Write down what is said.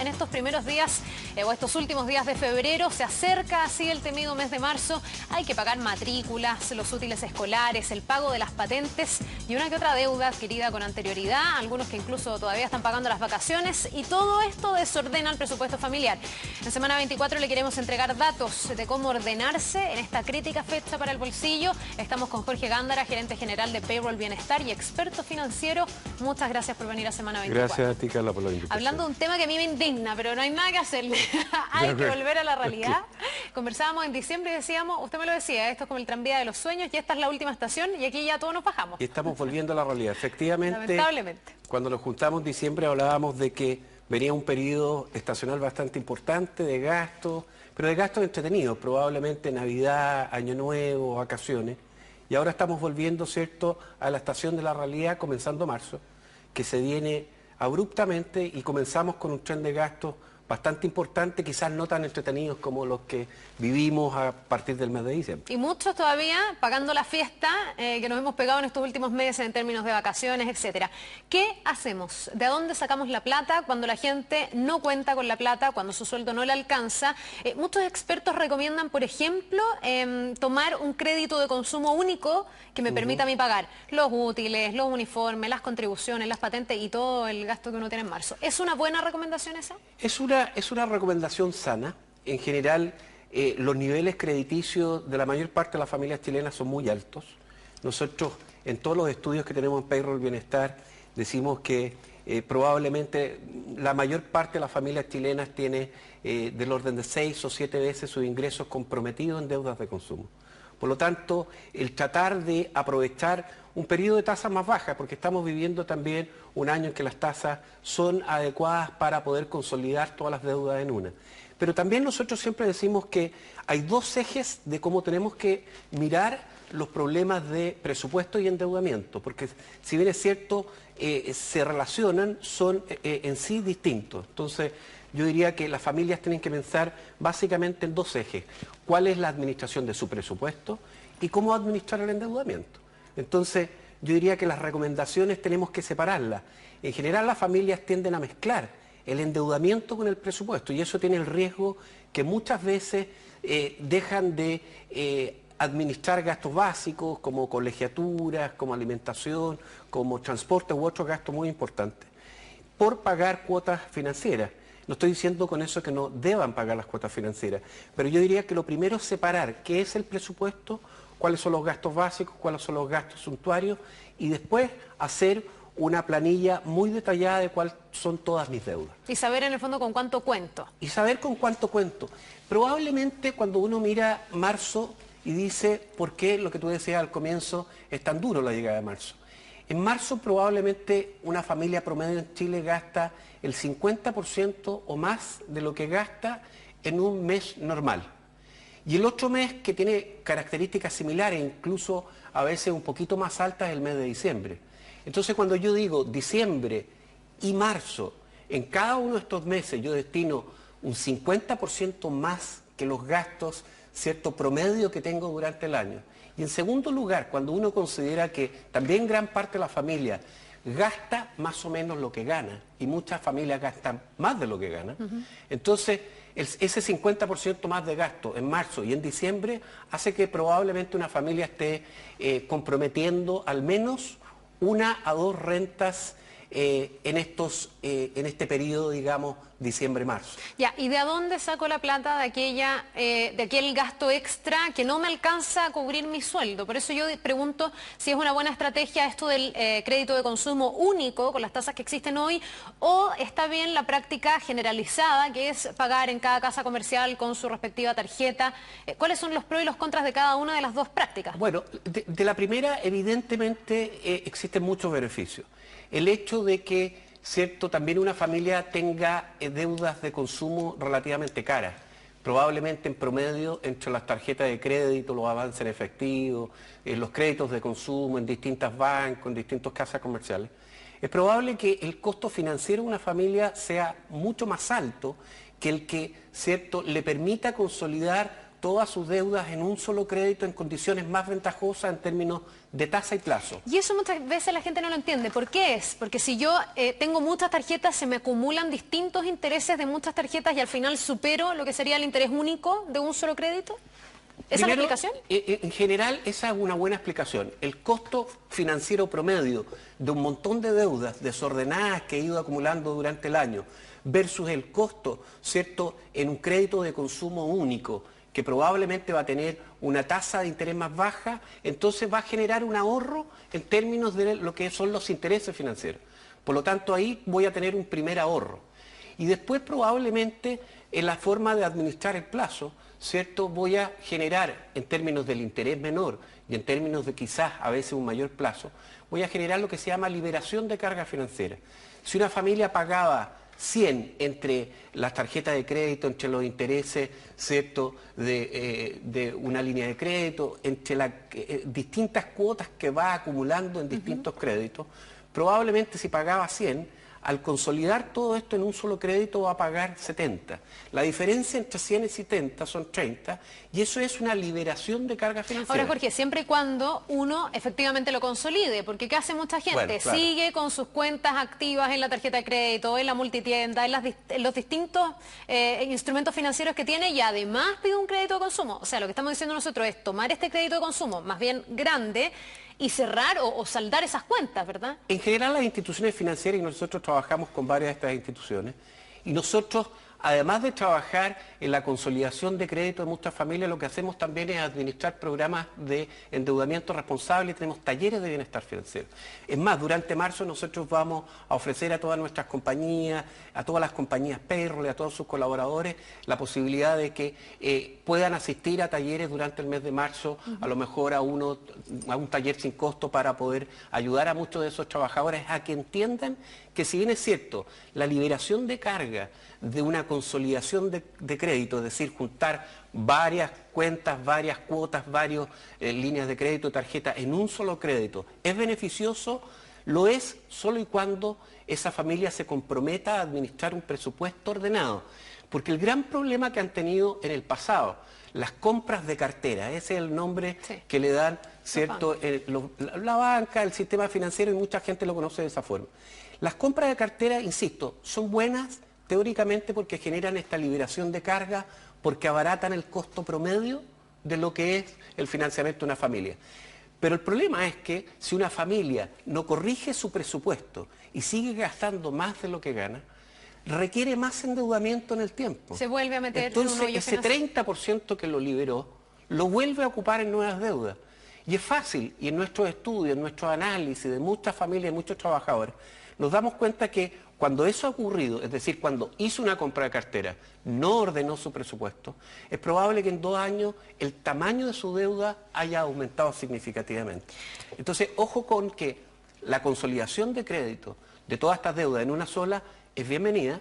en estos primeros días o estos últimos días de febrero. Se acerca así el temido mes de marzo. Hay que pagar matrículas, los útiles escolares, el pago de las patentes y una que otra deuda adquirida con anterioridad. Algunos que incluso todavía están pagando las vacaciones, y todo esto desordena el presupuesto familiar. En semana 24 le queremos entregar datos de cómo ordenarse en esta crítica fecha para el bolsillo. Estamos con Jorge Gándara, gerente general de Payroll Bienestar y experto financiero. Muchas gracias por venir a semana 24. Gracias a ti, Carla, por la invitación. Hablando de un tema que a mí me indigna, pero no hay nada que hacerle. Hay que volver a la realidad. Conversábamos en diciembre y decíamos, usted me lo decía, esto es como el tranvía de los sueños, y esta es la última estación y aquí ya todos nos bajamos. Y estamos volviendo a la realidad. Efectivamente, lamentablemente, cuando nos juntamos en diciembre hablábamos de que venía un periodo estacional bastante importante de gastos, pero de gastos entretenidos, probablemente Navidad, Año Nuevo, vacaciones. Y ahora estamos volviendo, ¿cierto?, a la estación de la realidad, comenzando marzo, que se viene abruptamente, y comenzamos con un tren de gastos bastante importante, quizás no tan entretenidos como los que vivimos a partir del mes de diciembre. Y muchos todavía pagando la fiesta que nos hemos pegado en estos últimos meses en términos de vacaciones, etcétera. ¿Qué hacemos? ¿De dónde sacamos la plata cuando la gente no cuenta con la plata, cuando su sueldo no le alcanza? Muchos expertos recomiendan, por ejemplo, tomar un crédito de consumo único que me permita a mí pagar los útiles, los uniformes, las contribuciones, las patentes y todo el gasto que uno tiene en marzo. ¿Es una buena recomendación esa? Es una recomendación sana. En general, los niveles crediticios de la mayor parte de las familias chilenas son muy altos. Nosotros, en todos los estudios que tenemos en Payroll Bienestar, decimos que probablemente la mayor parte de las familias chilenas tiene del orden de 6 o 7 veces sus ingresos comprometidos en deudas de consumo. Por lo tanto, el tratar de aprovechar un periodo de tasas más bajas, porque estamos viviendo también un año en que las tasas son adecuadas para poder consolidar todas las deudas en una. Pero también nosotros siempre decimos que hay dos ejes de cómo tenemos que mirar los problemas de presupuesto y endeudamiento, porque si bien es cierto, se relacionan, son en sí distintos. Entonces, yo diría que las familias tienen que pensar básicamente en dos ejes: cuál es la administración de su presupuesto y cómo administrar el endeudamiento. Entonces, yo diría que las recomendaciones tenemos que separarlas. En general, las familias tienden a mezclar el endeudamiento con el presupuesto, y eso tiene el riesgo que muchas veces dejan de administrar gastos básicos como colegiaturas, como alimentación, como transporte u otros gastos muy importantes, por pagar cuotas financieras. No estoy diciendo con eso que no deban pagar las cuotas financieras, pero yo diría que lo primero es separar qué es el presupuesto, cuáles son los gastos básicos, cuáles son los gastos suntuarios, y después hacer una planilla muy detallada de cuáles son todas mis deudas. Y saber en el fondo con cuánto cuento. Y saber con cuánto cuento. Probablemente cuando uno mira marzo y dice, ¿por qué lo que tú decías al comienzo es tan duro la llegada de marzo? En marzo probablemente una familia promedio en Chile gasta el 50% o más de lo que gasta en un mes normal. Y el otro mes que tiene características similares, incluso a veces un poquito más altas, es el mes de diciembre. Entonces, cuando yo digo diciembre y marzo, en cada uno de estos meses yo destino un 50% más que los gastos, cierto promedio que tengo durante el año. Y en segundo lugar, cuando uno considera que también gran parte de la familia gasta más o menos lo que gana, y muchas familias gastan más de lo que ganan, entonces ese 50% más de gasto en marzo y en diciembre hace que probablemente una familia esté comprometiendo al menos 1 a 2 rentas en este periodo, digamos, diciembre-marzo. Ya, ¿y de dónde saco la plata de aquel gasto extra que no me alcanza a cubrir mi sueldo? Por eso yo pregunto si es una buena estrategia esto del crédito de consumo único con las tasas que existen hoy, o está bien la práctica generalizada, que es pagar en cada casa comercial con su respectiva tarjeta. ¿Cuáles son los pros y los contras de cada una de las dos prácticas? Bueno, de la primera, evidentemente, existen muchos beneficios. El hecho de que, cierto, también una familia tenga deudas de consumo relativamente caras, probablemente en promedio entre las tarjetas de crédito, los avances en efectivo, los créditos de consumo en distintos bancos, en distintas casas comerciales, es probable que el costo financiero de una familia sea mucho más alto que el que, cierto, le permita consolidar todas sus deudas en un solo crédito en condiciones más ventajosas en términos de tasa y plazo. Y eso muchas veces la gente no lo entiende. ¿Por qué es? Porque si yo tengo muchas tarjetas, se me acumulan distintos intereses de muchas tarjetas y al final supero lo que sería el interés único de un solo crédito. ¿Esa es la explicación? En general, esa es una buena explicación. El costo financiero promedio de un montón de deudas desordenadas que he ido acumulando durante el año versus el costo, ¿cierto?, en un crédito de consumo único, que probablemente va a tener una tasa de interés más baja, entonces va a generar un ahorro en términos de lo que son los intereses financieros. Por lo tanto, ahí voy a tener un primer ahorro. Y después probablemente en la forma de administrar el plazo, ¿cierto?, voy a generar en términos del interés menor y en términos de quizás a veces un mayor plazo, voy a generar lo que se llama liberación de carga financiera. Si una familia pagaba 100 entre las tarjetas de crédito, entre los intereses, ¿cierto?, de una línea de crédito, entre las distintas cuotas que va acumulando en distintos créditos, probablemente si pagaba 100, al consolidar todo esto en un solo crédito va a pagar 70. La diferencia entre 100 y 70 son 30 y eso es una liberación de carga financiera. Ahora, Jorge, siempre y cuando uno efectivamente lo consolide, porque ¿qué hace mucha gente? Bueno, claro. Sigue con sus cuentas activas en la tarjeta de crédito, en la multitienda, en los distintos instrumentos financieros que tiene y además pide un crédito de consumo. O sea, lo que estamos diciendo nosotros es tomar este crédito de consumo más bien grande y cerrar o saldar esas cuentas, ¿verdad? En general las instituciones financieras, y nosotros trabajamos con varias de estas instituciones, y nosotros, además de trabajar en la consolidación de crédito de muchas familias, lo que hacemos también es administrar programas de endeudamiento responsable y tenemos talleres de bienestar financiero. Es más, durante marzo nosotros vamos a ofrecer a todas nuestras compañías, a todas las compañías payroll y a todos sus colaboradores la posibilidad de que puedan asistir a talleres durante el mes de marzo, a lo mejor a un taller sin costo para poder ayudar a muchos de esos trabajadores a que entiendan que si bien es cierto, la liberación de carga de una consolidación de crédito, es decir, juntar varias cuentas, varias cuotas, varias líneas de crédito, tarjeta en un solo crédito, es beneficioso, lo es solo y cuando esa familia se comprometa a administrar un presupuesto ordenado. Porque el gran problema que han tenido en el pasado, las compras de cartera, ese es el nombre que le dan, ¿cierto?, la banca, el sistema financiero, y mucha gente lo conoce de esa forma. Las compras de cartera, insisto, son buenas teóricamente porque generan esta liberación de carga, porque abaratan el costo promedio de lo que es el financiamiento de una familia. Pero el problema es que si una familia no corrige su presupuesto y sigue gastando más de lo que gana, requiere más endeudamiento en el tiempo. Se vuelve a meter Entonces, en un hoyo ese 30% que lo liberó, lo vuelve a ocupar en nuevas deudas. Y es fácil, y en nuestros estudios, en nuestros análisis de muchas familias, de muchos trabajadores, nos damos cuenta que cuando eso ha ocurrido, es decir, cuando hizo una compra de cartera, no ordenó su presupuesto, es probable que en 2 años el tamaño de su deuda haya aumentado significativamente. Entonces, ojo con que la consolidación de crédito de todas estas deudas en una sola es bienvenida,